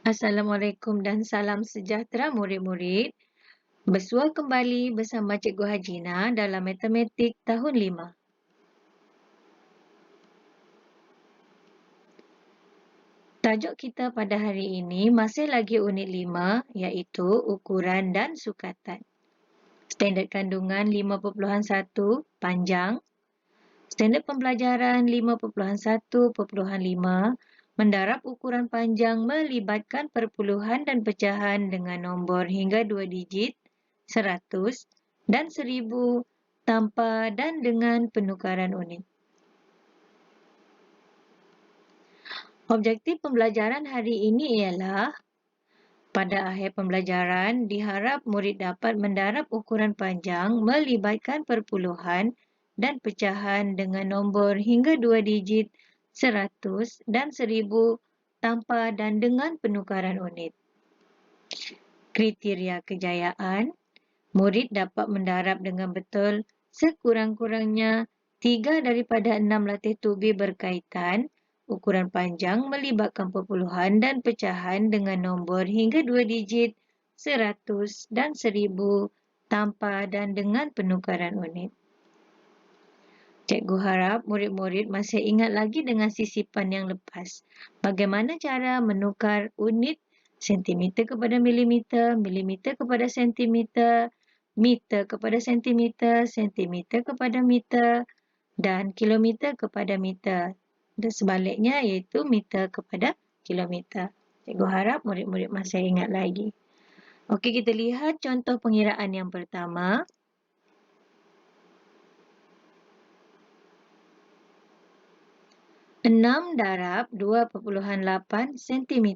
Assalamualaikum dan salam sejahtera murid-murid. Bersua kembali bersama Cikgu Hajina dalam Matematik tahun 5. Tajuk kita pada hari ini masih lagi unit 5 iaitu ukuran dan sukatan. Standard kandungan 5.1 panjang. Standard pembelajaran 5.1.5 mendarab ukuran panjang melibatkan perpuluhan dan pecahan dengan nombor hingga 2 digit, 100 dan 1000 tanpa dan dengan penukaran unit. Objektif pembelajaran hari ini ialah pada akhir pembelajaran diharap murid dapat mendarab ukuran panjang melibatkan perpuluhan dan pecahan dengan nombor hingga 2 digit, 100 dan 1000 tanpa dan dengan penukaran unit. Kriteria kejayaan, murid dapat mendarab dengan betul sekurang-kurangnya 3 daripada 6 latih tubi berkaitan, ukuran panjang melibatkan perpuluhan dan pecahan dengan nombor hingga 2 digit, 100 dan 1000 tanpa dan dengan penukaran unit. Cikgu harap murid-murid masih ingat lagi dengan sisipan yang lepas. Bagaimana cara menukar unit sentimeter kepada milimeter, milimeter kepada sentimeter, meter kepada sentimeter, sentimeter kepada meter dan kilometer kepada meter. Dan sebaliknya iaitu meter kepada kilometer. Cikgu harap murid-murid masih ingat lagi. Okey, kita lihat contoh pengiraan yang pertama. 6 darab 2.8 cm.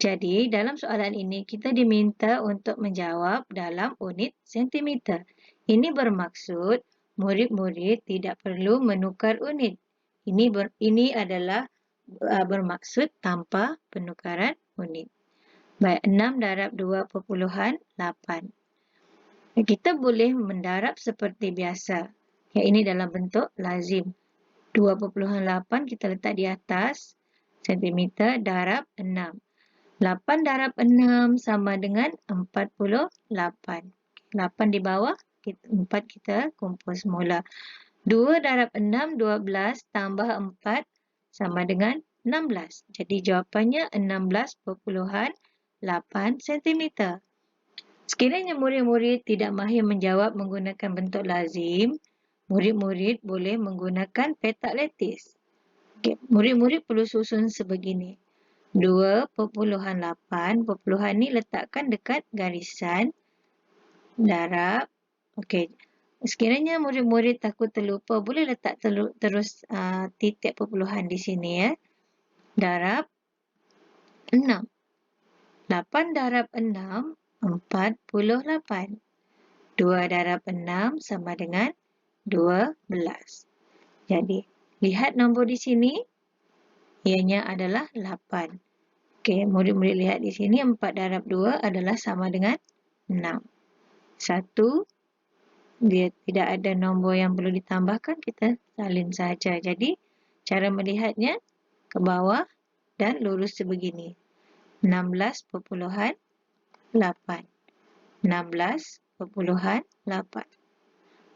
Jadi, dalam soalan ini kita diminta untuk menjawab dalam unit sentimeter. Ini bermaksud murid-murid tidak perlu menukar unit. Ini adalah bermaksud tanpa penukaran unit. Baik, 6 darab 2.8. Kita boleh mendarab seperti biasa. Yang ini dalam bentuk lazim. 2.8 kita letak di atas, sentimeter darab 6. 8 darab 6 sama dengan 48. 8 di bawah, 4 kita kumpul semula. 2 darab 6, 12 tambah 4 sama dengan 16. Jadi jawapannya 16.8 cm. Sekiranya murid-murid tidak mahir menjawab menggunakan bentuk lazim, murid-murid boleh menggunakan petak lattice. Okay. Murid-murid perlu susun sebegini. 2.8, perpuluhan ni letakkan dekat garisan darab. Okey. Sekiranya murid-murid takut terlupa, boleh letak terus titik perpuluhan di sini ya. Darab 6. 8 darab 6, 48. 2 darab 6 sama dengan 12. Jadi, lihat nombor di sini. Ianya adalah 8. Okey, murid-murid lihat di sini 4 darab 2 adalah sama dengan 6. 1, dia tidak ada nombor yang perlu ditambahkan, kita salin saja. Jadi, cara melihatnya ke bawah dan lurus sebegini. 16.8. 16.8.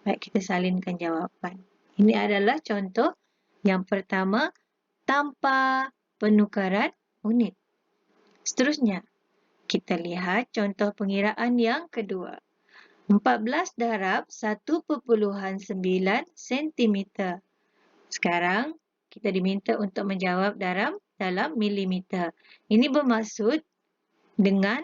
Baik, kita salinkan jawapan. Ini adalah contoh yang pertama tanpa penukaran unit. Seterusnya, kita lihat contoh pengiraan yang kedua. 14 darab 1.9 cm. Sekarang, kita diminta untuk menjawab dalam milimeter. Ini bermaksud dengan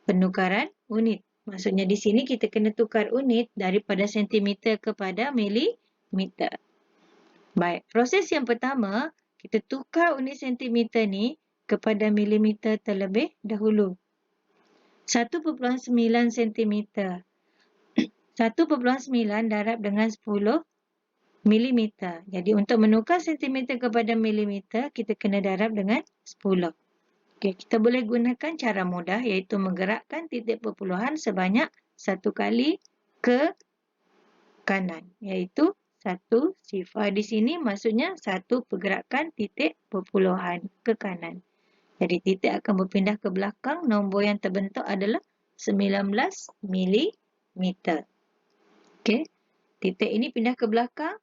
penukaran unit. Maksudnya di sini kita kena tukar unit daripada sentimeter kepada milimeter. Baik, proses yang pertama, kita tukar unit sentimeter ni kepada milimeter terlebih dahulu. 1.9 cm. 1.9 darab dengan 10 milimeter. Jadi untuk menukar sentimeter kepada milimeter, kita kena darab dengan 10. Okey, kita boleh gunakan cara mudah iaitu menggerakkan titik perpuluhan sebanyak 1 kali ke kanan. Iaitu 1 sifar di sini maksudnya 1 pergerakan titik perpuluhan ke kanan. Jadi titik akan berpindah ke belakang. Nombor yang terbentuk adalah 19 milimeter. Okey. Titik ini pindah ke belakang.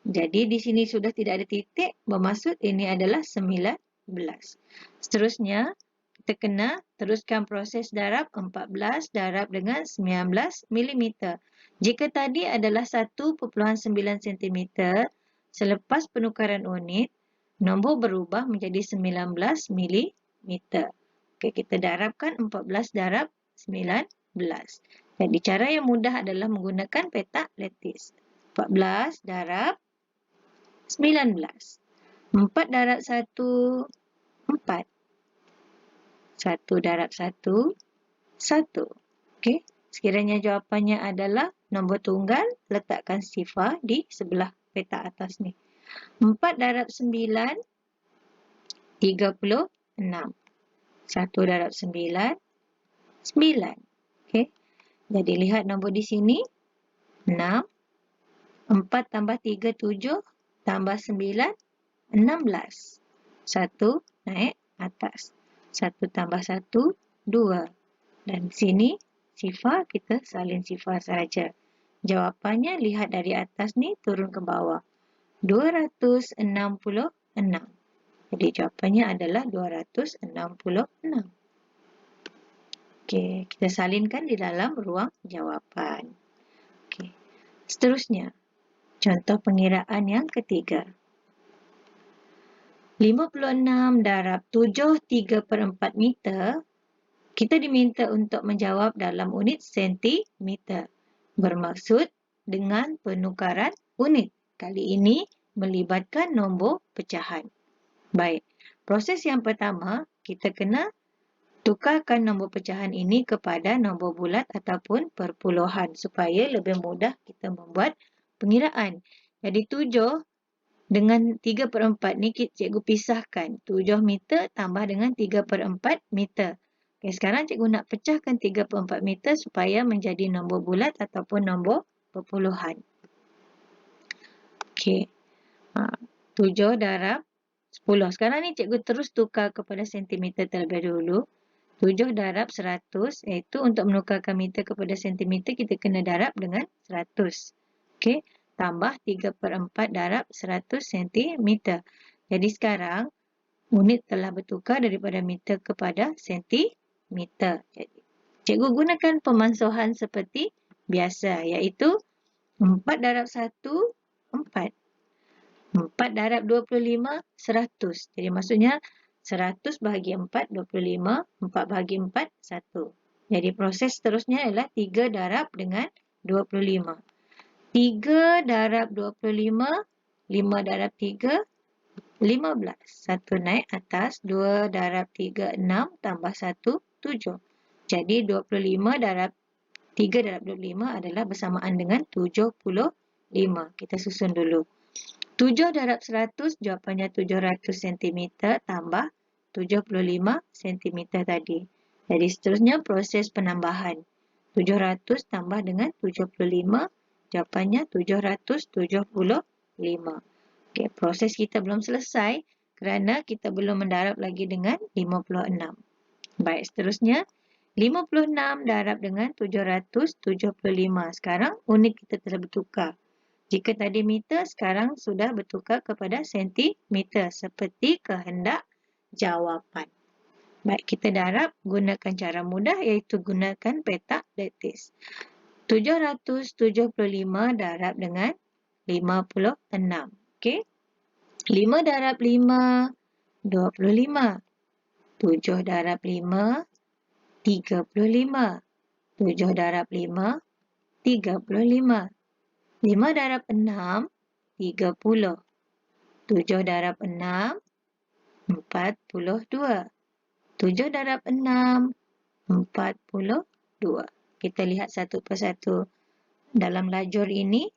Jadi di sini sudah tidak ada titik. Bermaksud ini adalah 19. Seterusnya, kita kena teruskan proses darab 14 darab dengan 19 milimeter. Jika tadi adalah 1.9 cm, selepas penukaran unit, nombor berubah menjadi 19 milimeter. Okey, kita darabkan 14 darab 19. Jadi cara yang mudah adalah menggunakan petak lattice. 14 darab 19. 4 darab 1, 4. 1 darab 1, 1. Okey. Sekiranya jawapannya adalah nombor tunggal, letakkan sifar di sebelah petak atas ni. 4 darab 9, 36. 1 darab 9, 9. Okey. Jadi lihat nombor di sini. 6. 4 tambah 3, 7. Tambah 9, 16. 1 naik atas. 1 tambah 1, 2. Dan sini sifar, kita salin sifar saja. Jawapannya lihat dari atas ni turun ke bawah. 266. Jadi jawapannya adalah 266. Okey, kita salinkan di dalam ruang jawapan. Okey. Seterusnya, contoh pengiraan yang ketiga. 56 darab 7/3/4 meter, kita diminta untuk menjawab dalam unit sentimeter. Bermaksud dengan penukaran unit. Kali ini melibatkan nombor pecahan. Baik, proses yang pertama, kita kena tukarkan nombor pecahan ini kepada nombor bulat ataupun perpuluhan supaya lebih mudah kita membuat pengiraan. Jadi 7 dengan 3/4 ni cikgu pisahkan. 7 meter tambah dengan 3/4 meter. Okay, sekarang cikgu nak pecahkan 3/4 meter supaya menjadi nombor bulat ataupun nombor perpuluhan. Okey. 7 darab 10. Sekarang ni cikgu terus tukar kepada sentimeter terlebih dahulu. 7 darab 100, iaitu untuk menukarkan meter kepada sentimeter, kita kena darab dengan 100. Okey, tambah 3/4 darab 100 sentimeter. Jadi sekarang, unit telah bertukar daripada meter kepada sentimeter. Jadi, cikgu gunakan pemansuhan seperti biasa, iaitu 4 darab 1, 4. 4 darab 25, 100. Jadi maksudnya, 100 bahagi 4, 25. 4 bahagi 4, 1. Jadi proses seterusnya adalah 3 darab dengan 25. 3 darab 25, 5 darab 3, 15. 1 naik atas, 2 darab 3, 6, tambah 1, 7. Jadi 25 darab 3 darab 25 adalah bersamaan dengan 75. Kita susun dulu. 7 darab 100, jawapannya 700 cm tambah 75 cm tadi. Jadi seterusnya proses penambahan. 700 tambah dengan 75, jawapannya 775. Okey, proses kita belum selesai kerana kita belum mendarab lagi dengan 56. Baik, seterusnya 56 darab dengan 775. Sekarang unit kita telah bertukar. Jika tadi meter, sekarang sudah bertukar kepada sentimeter seperti kehendak jawapan. Baik, kita darab gunakan cara mudah iaitu gunakan petak lattice. 775 darab dengan 56. Okey. 5 darab 5, 25. 7 darab 5, 35. 7 darab 5, 35. 5 darab 6, 30. 7 darab 6, 42. 7 darab 6, 42. Kita lihat satu persatu. Dalam lajur ini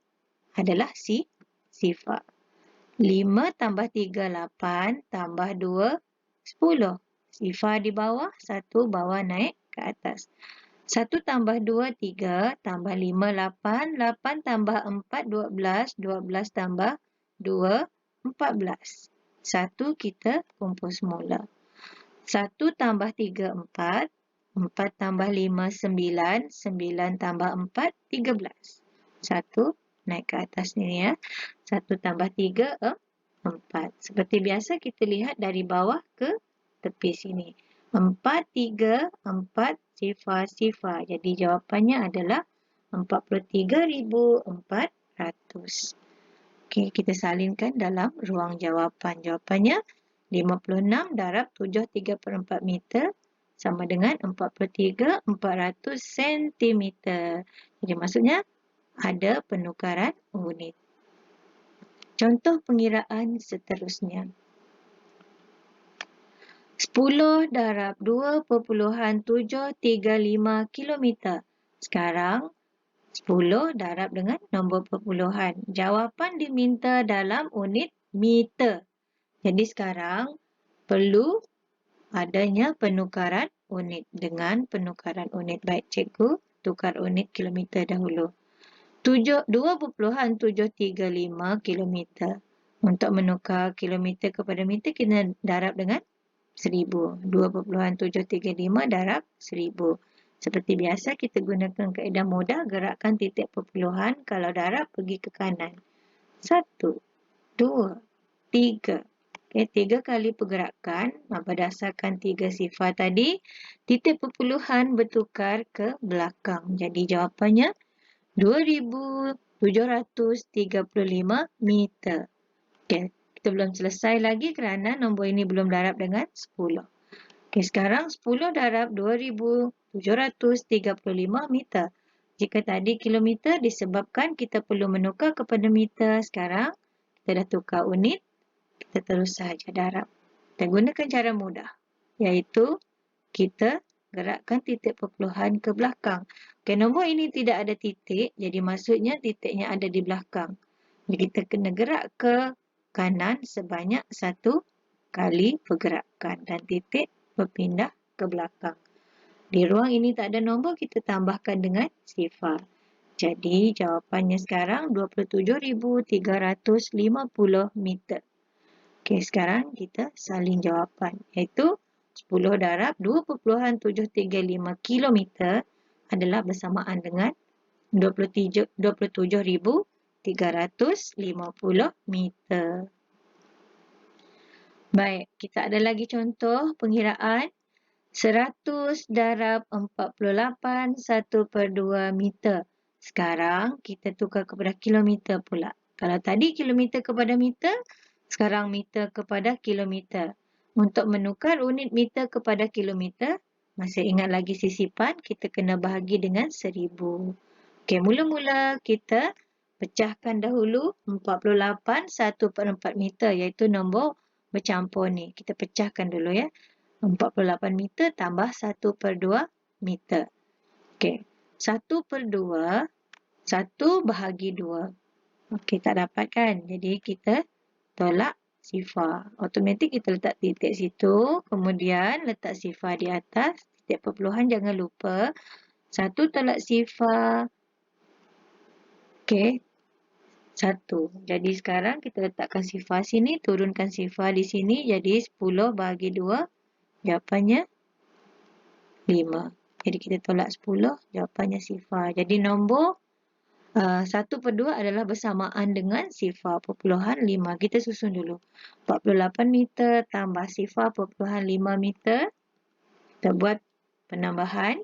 adalah sifar. 5 tambah 3, 8. Tambah 2, 10. Sifar di bawah, 1 bawah naik ke atas. 1 tambah 2, 3. Tambah 5, 8. 8 tambah 4, 12. 12 tambah 2, 14. 1 kita kumpul semula. 1 tambah 3, 4. 4 tambah 5, 9. 9 tambah 4, 13. 1 naik ke atas ni ya. 1 tambah 3, 4. Seperti biasa kita lihat dari bawah ke tepi sini. 4, 3, 4, sifar, sifar. Jadi jawapannya adalah 43,400. Okey, kita salinkan dalam ruang jawapan. Jawapannya 56 darab 7/3/4 meter sama dengan 43,400 sentimeter. Jadi maksudnya ada penukaran unit. Contoh pengiraan seterusnya. 10 darab 2.735 kilometer. Sekarang 10 darab dengan nombor perpuluhan. Jawapan diminta dalam unit meter. Jadi sekarang perlu adanya penukaran unit. Dengan penukaran unit. Baik cikgu, tukar unit kilometer dahulu. 2.735 kilometer. Untuk menukar kilometer kepada meter, kita darab dengan 1000. 2.735 darab 1000. Seperti biasa, kita gunakan kaedah mudah, gerakkan titik perpuluhan. Kalau darab, pergi ke kanan. 1, 2, 3. Okay, 3 kali pergerakan. Berdasarkan 3 sifar tadi, titik perpuluhan bertukar ke belakang. Jadi jawapannya 2,735 meter. Okay, kita belum selesai lagi kerana nombor ini belum darab dengan 10. Okay, sekarang 10 darab 2,735 meter. Jika tadi kilometer disebabkan kita perlu menukar kepada meter, sekarang kita dah tukar unit, kita terus sahaja darab. Kita gunakan cara mudah, iaitu kita gerakkan titik perpuluhan ke belakang. Okay, nombor ini tidak ada titik, jadi maksudnya titiknya ada di belakang. Jadi kita kena gerak ke kanan sebanyak 1 kali pergerakan dan titik berpindah ke belakang. Di ruang ini tak ada nombor, kita tambahkan dengan sifar. Jadi jawapannya sekarang 27,350 meter. Okey, sekarang kita salin jawapan, iaitu 10 darab 2.735 kilometer adalah bersamaan dengan 27,350 meter. Baik, kita ada lagi contoh pengiraan 100 darab 48 1/2 meter. Sekarang kita tukar kepada kilometer pula. Kalau tadi kilometer kepada meter, sekarang meter kepada kilometer. Untuk menukar unit meter kepada kilometer, masih ingat lagi sisipan, kita kena bahagi dengan 1000. Okey, mula-mula kita pecahkan dahulu 48 1/4 meter, iaitu nombor bercampur ni. Kita pecahkan dulu ya. 48 meter tambah 1/2 meter. Okey. 1/2, 1 bahagi 2. Okey, tak dapat kan? Jadi kita tolak sifar. Automatik kita letak titik situ. Kemudian letak sifar di atas. Titik perpuluhan jangan lupa. 1 tolak sifar. Okey. 1. Jadi sekarang kita letakkan sifar sini. Turunkan sifar di sini. Jadi 10 bahagi 2. Jawapannya 5. Jadi kita tolak 10, jawapannya sifar. Jadi nombor 1/2 adalah bersamaan dengan sifar perpuluhan 5. Kita susun dulu. 48 meter tambah sifar perpuluhan 5 meter. Kita buat penambahan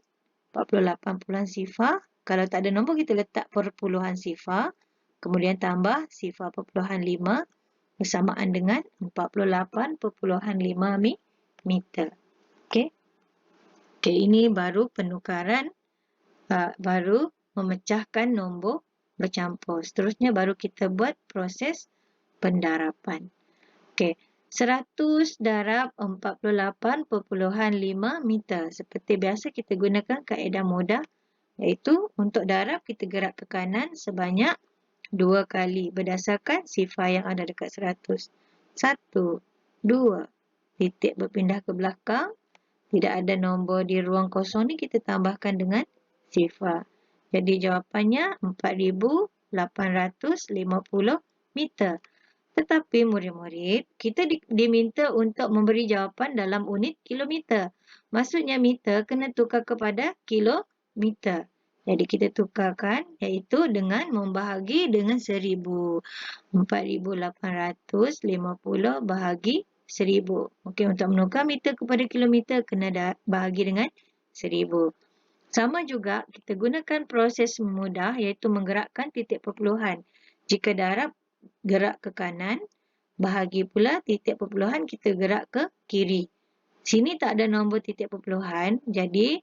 48 puluhan sifar. Kalau tak ada nombor, kita letak perpuluhan sifar. Kemudian tambah sifar perpuluhan 5 bersamaan dengan 48,5 meter. Okey. Okey, ini baru penukaran, baru memecahkan nombor bercampur. Seterusnya baru kita buat proses pendarapan. Okey, 100 darab 48,5 meter. Seperti biasa kita gunakan kaedah mudah, iaitu untuk darab kita gerak ke kanan sebanyak 2 kali berdasarkan sifar yang ada dekat 100. 1, 2, titik berpindah ke belakang. Tidak ada nombor di ruang kosong ni, kita tambahkan dengan sifar. Jadi jawapannya 4,850 meter. Tetapi murid-murid, kita diminta untuk memberi jawapan dalam unit kilometer. Maksudnya meter kena tukar kepada kilometer. Jadi kita tukarkan iaitu dengan membahagi dengan 1000. 4,850 bahagi 1000. Okey, untuk menukar meter kepada kilometer kena bahagi dengan 1000. Sama juga kita gunakan proses mudah iaitu menggerakkan titik perpuluhan. Jika darab gerak ke kanan, bahagi pula titik perpuluhan kita gerak ke kiri. Sini tak ada nombor titik perpuluhan, jadi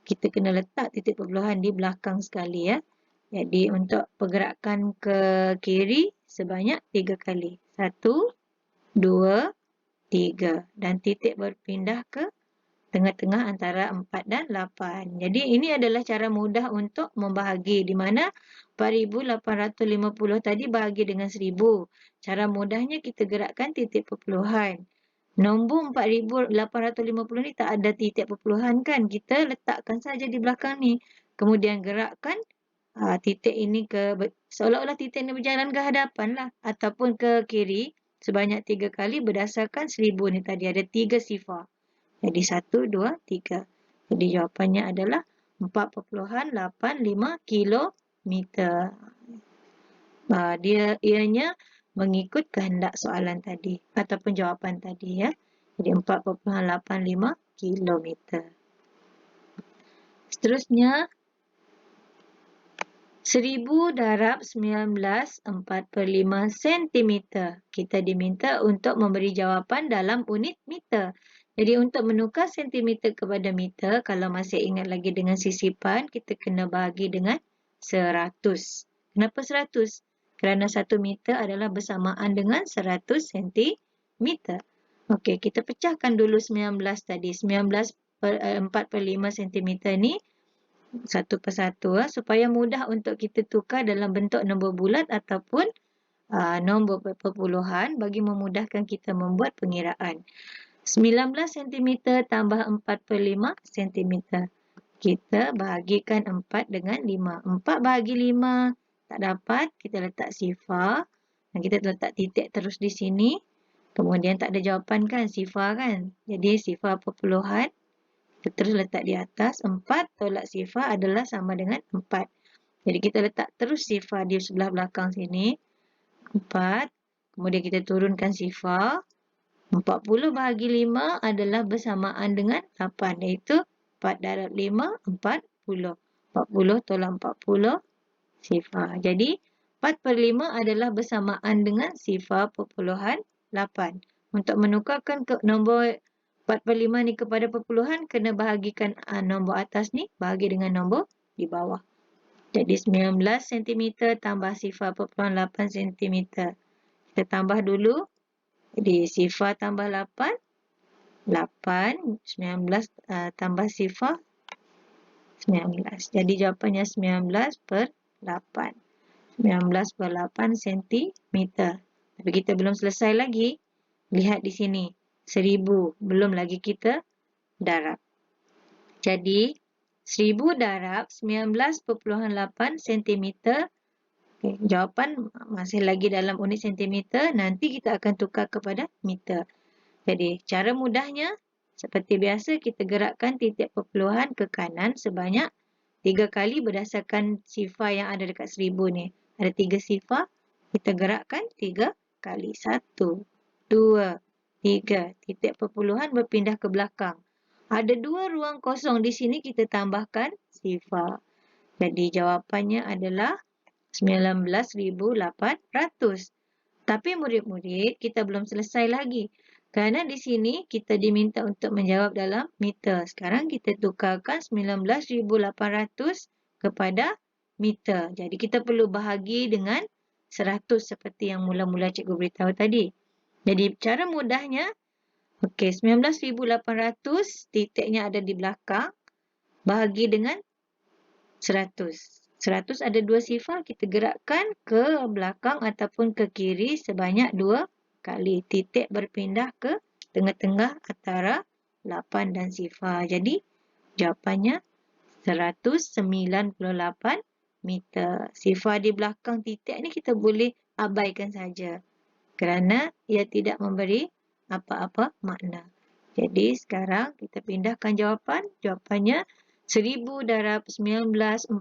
kita kena letak titik perpuluhan di belakang sekali ya. Jadi untuk pergerakan ke kiri sebanyak 3 kali. 1, 2, 3. Dan titik berpindah ke tengah-tengah antara 4 dan 8. Jadi ini adalah cara mudah untuk membahagi di mana 4,850 tadi bahagi dengan 1000. Cara mudahnya kita gerakkan titik perpuluhan. Nombor 4,850 ni tak ada titik perpuluhan kan? Kita letakkan saja di belakang ni. Kemudian gerakkan titik ini seolah-olah titik ini berjalan ke hadapan lah. Ataupun ke kiri sebanyak 3 kali berdasarkan 1000 ni tadi. Ada 3 sifar. Jadi 1, 2, 3. Jadi jawapannya adalah 4,85 kilometer. Ianya mengikut kehendak soalan tadi ataupun jawapan tadi ya. Jadi 4,85 kilometer. Seterusnya 1000 darab 19 4/5 cm. Kita diminta untuk memberi jawapan dalam unit meter. Jadi untuk menukar sentimeter kepada meter, kalau masih ingat lagi dengan sisipan, kita kena bahagi dengan 100. Kenapa 100? Kerana 1 meter adalah bersamaan dengan 100 sentimeter. Okey, kita pecahkan dulu 19 tadi. 19 per 4/5 cm ni satu persatu supaya mudah untuk kita tukar dalam bentuk nombor bulat ataupun nombor perpuluhan bagi memudahkan kita membuat pengiraan. 19 cm tambah 4/5 cm. Kita bahagikan 4 dengan 5. 4 bahagi 5 tak dapat, kita letak sifar. Dan kita letak titik terus di sini. Kemudian tak ada jawapan kan, sifar kan. Jadi sifar perpuluhan, kita terus letak di atas. 4 tolak sifar adalah sama dengan 4. Jadi kita letak terus sifar di sebelah belakang sini. 4. Kemudian kita turunkan sifar. 40 bahagi 5 adalah bersamaan dengan 8, iaitu 4 darab 5, 40. 40 tolak 40, sifar. Jadi, 4/5 adalah bersamaan dengan sifar perpuluhan 8. Untuk menukarkan ke nombor 4/5 ni kepada perpuluhan, kena bahagikan nombor atas ni, bahagi dengan nombor di bawah. Jadi, 19 cm tambah sifar perpuluhan 8 cm. Kita tambah dulu. Jadi sifar tambah 8, 19 tambah sifar 19. Jadi jawapannya 19 per 8. 19 per 8 cm. Tapi kita belum selesai lagi. Lihat di sini. 1000. Belum lagi kita darab. Jadi 1000 darab 19,8 cm. Okay, jawapan masih lagi dalam unit sentimeter. Nanti kita akan tukar kepada meter. Jadi, cara mudahnya seperti biasa kita gerakkan titik perpuluhan ke kanan sebanyak 3 kali berdasarkan sifar yang ada dekat 1000 ni. Ada 3 sifar. Kita gerakkan 3 kali. 1, 2, 3. Titik perpuluhan berpindah ke belakang. Ada 2 ruang kosong di sini, kita tambahkan sifar. Jadi, jawapannya adalah 19,800. Tapi murid-murid, kita belum selesai lagi. Kerana di sini kita diminta untuk menjawab dalam meter. Sekarang kita tukarkan 19,800 kepada meter. Jadi kita perlu bahagi dengan 100 seperti yang mula-mula cikgu beritahu tadi. Jadi cara mudahnya, 19,800 titiknya ada di belakang. Bahagi dengan 100. 100 ada 2 sifar, kita gerakkan ke belakang ataupun ke kiri sebanyak 2 kali. Titik berpindah ke tengah-tengah antara 8 dan sifar. Jadi, jawapannya 198 meter. Sifar di belakang titik ni kita boleh abaikan saja. kerana ia tidak memberi apa-apa makna. Jadi sekarang kita pindahkan jawapan. Jawapannya 1000 darab 1945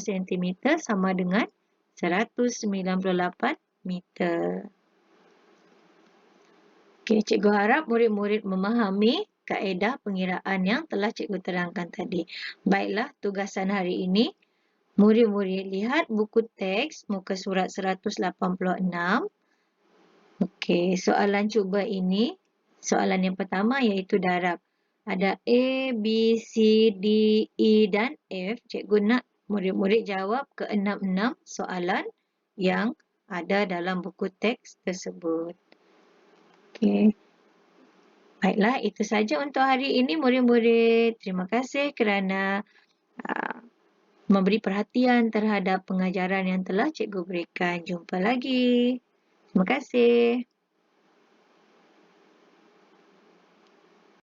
cm sama dengan 198 meter. Okey, cikgu harap murid-murid memahami kaedah pengiraan yang telah cikgu terangkan tadi. Baiklah, tugasan hari ini, murid-murid lihat buku teks muka surat 186. Okey, soalan cuba ini, soalan yang pertama iaitu darab. Ada A, B, C, D, E dan F. Cikgu nak murid-murid jawab ke 6 soalan yang ada dalam buku teks tersebut. Okey. Baiklah, itu saja untuk hari ini murid-murid. Terima kasih kerana memberi perhatian terhadap pengajaran yang telah cikgu berikan. Jumpa lagi. Terima kasih.